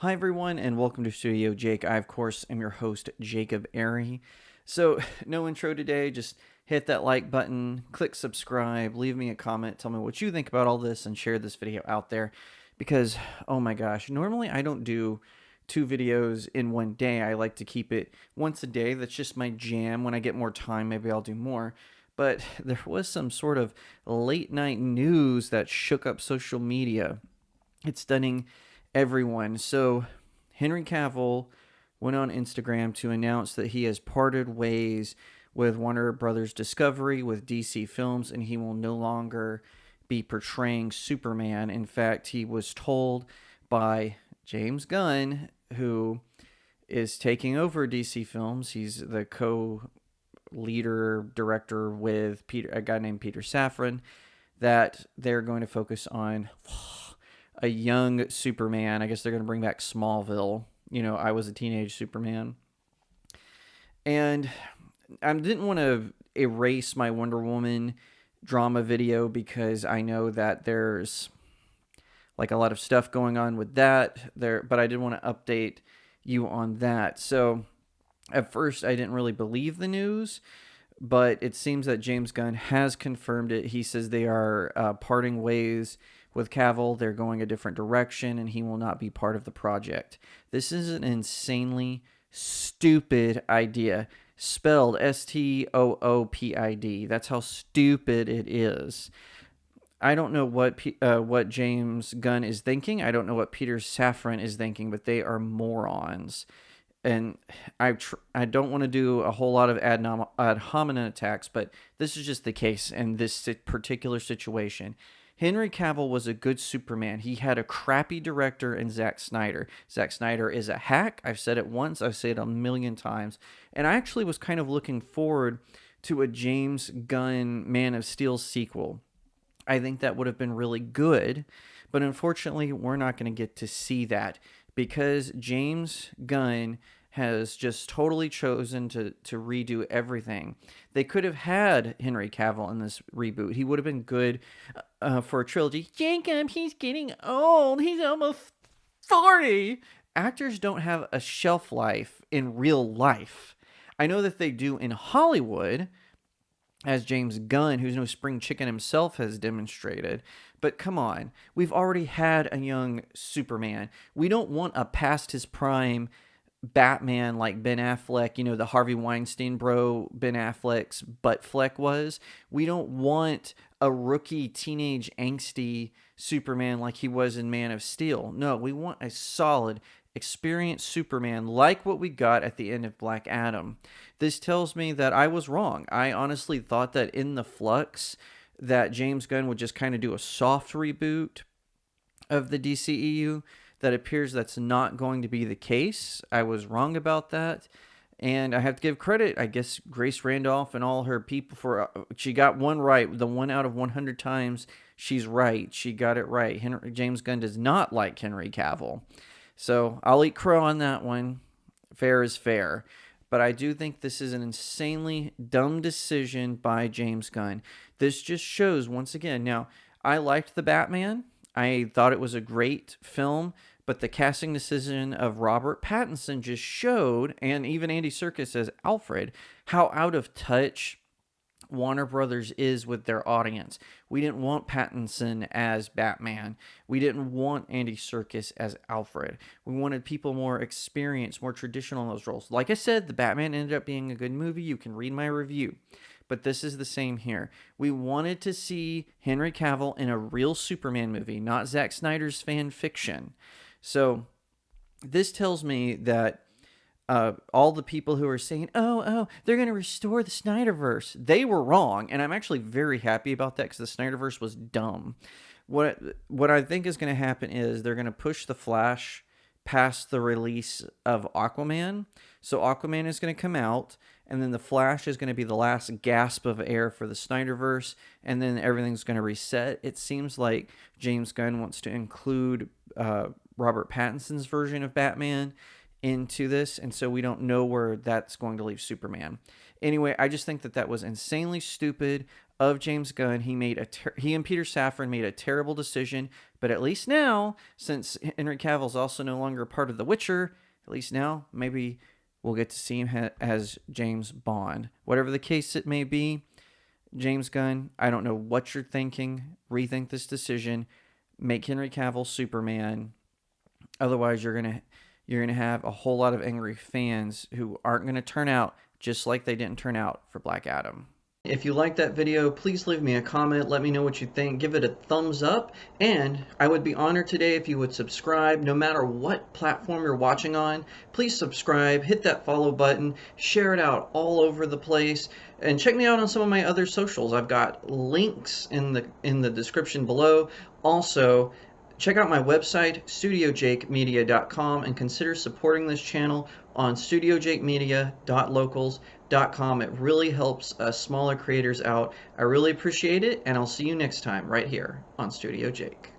Hi, everyone, and welcome to Studio Jake. I, of course, am your host, Jacob Airy. So, no intro today, just hit that like button, click subscribe, leave me a comment, tell me what you think about all this, and share this video out there. Because, oh my gosh, normally I don't do 2 videos in one day. I like to keep it once a day. That's just my jam. When I get more time, maybe I'll do more. But there was some sort of late night news that shook up social media. It's stunning everyone. So Henry Cavill went on Instagram to announce that he has parted ways with Warner Brothers Discovery with DC Films, and he will no longer be portraying Superman. In fact, he was told by James Gunn, who is taking over DC Films. He's the co-leader director with a guy named Peter Safran, that they're going to focus on a young Superman. I guess they're going to bring back Smallville. I was a teenage Superman. And I didn't want to erase my Wonder Woman drama video because I know that there's like a lot of stuff going on with that there, but I did want to update you on that. So at first I didn't really believe the news, but it seems that James Gunn has confirmed it. He says they are parting ways with Cavill. They're going a different direction, and he will not be part of the project. This is an insanely stupid idea. Spelled Stoopid. That's how stupid it is. I don't know what James Gunn is thinking. I don't know what Peter Safran is thinking, but they are morons. And I don't want to do a whole lot of ad hominem attacks, but this is just the case in this particular situation. Henry Cavill was a good Superman. He had a crappy director in Zack Snyder. Zack Snyder is a hack. I've said it once. I've said it a million times. And I actually was kind of looking forward to a James Gunn Man of Steel sequel. I think that would have been really good. But unfortunately, we're not going to get to see that because James Gunn has just totally chosen to redo everything. They could have had Henry Cavill in this reboot. He would have been good for a trilogy. Jacob, he's getting old. He's almost 40. Actors don't have a shelf life in real life. I know that they do in Hollywood, as James Gunn, who's no spring chicken himself, has demonstrated. But come on, we've already had a young Superman. We don't want a past his prime Batman like Ben Affleck, the Harvey Weinstein bro Ben Affleck's butt fleck was. We don't want a rookie teenage angsty Superman like he was in Man of Steel. No, we want a solid, experienced Superman like what we got at the end of Black Adam. This tells me that I was wrong. I honestly thought that in the flux that James Gunn would just kind of do a soft reboot of the DCEU. That appears that's not going to be the case. I was wrong about that. And I have to give credit, I guess, Grace Randolph and all her people for, she got one right. The 1 out of 100 times she's right. She got it right. James Gunn does not like Henry Cavill. So I'll eat crow on that one. Fair is fair. But I do think this is an insanely dumb decision by James Gunn. This just shows, once again, now, I liked The Batman. I thought it was a great film, but the casting decision of Robert Pattinson just showed, and even Andy Serkis as Alfred, how out of touch Warner Brothers is with their audience. We didn't want Pattinson as Batman. We didn't want Andy Serkis as Alfred. We wanted people more experienced, more traditional in those roles. Like I said, The Batman ended up being a good movie. You can read my review. But this is the same here. We wanted to see Henry Cavill in a real Superman movie, not Zack Snyder's fan fiction. So this tells me that all the people who are saying, oh, they're going to restore the Snyderverse, they were wrong. And I'm actually very happy about that because the Snyderverse was dumb. What I think is going to happen is they're going to push The Flash past the release of Aquaman. So Aquaman is going to come out, and then The Flash is going to be the last gasp of air for the Snyderverse, and then everything's going to reset. It seems like James Gunn wants to include Robert Pattinson's version of Batman into this, and so we don't know where that's going to leave Superman. Anyway, I just think that was insanely stupid. of James Gunn. He and Peter Safran made a terrible decision, but at least now, since Henry Cavill's also no longer part of The Witcher, at least now maybe we'll get to see him as James Bond. Whatever the case it may be, James Gunn, I don't know what you're thinking. Rethink this decision. Make Henry Cavill Superman. Otherwise, you're gonna have a whole lot of angry fans who aren't gonna turn out just like they didn't turn out for Black Adam. If you liked that video, please leave me a comment. Let me know what you think. Give it a thumbs up. And I would be honored today if you would subscribe. No matter what platform you're watching on, please subscribe, hit that follow button, share it out all over the place, and check me out on some of my other socials. I've got links in the description below. Also, check out my website, StudioJakeMedia.com, and consider supporting this channel on StudioJakeMedia.locals.com. It really helps smaller creators out. I really appreciate it, and I'll see you next time right here on Studio Jake.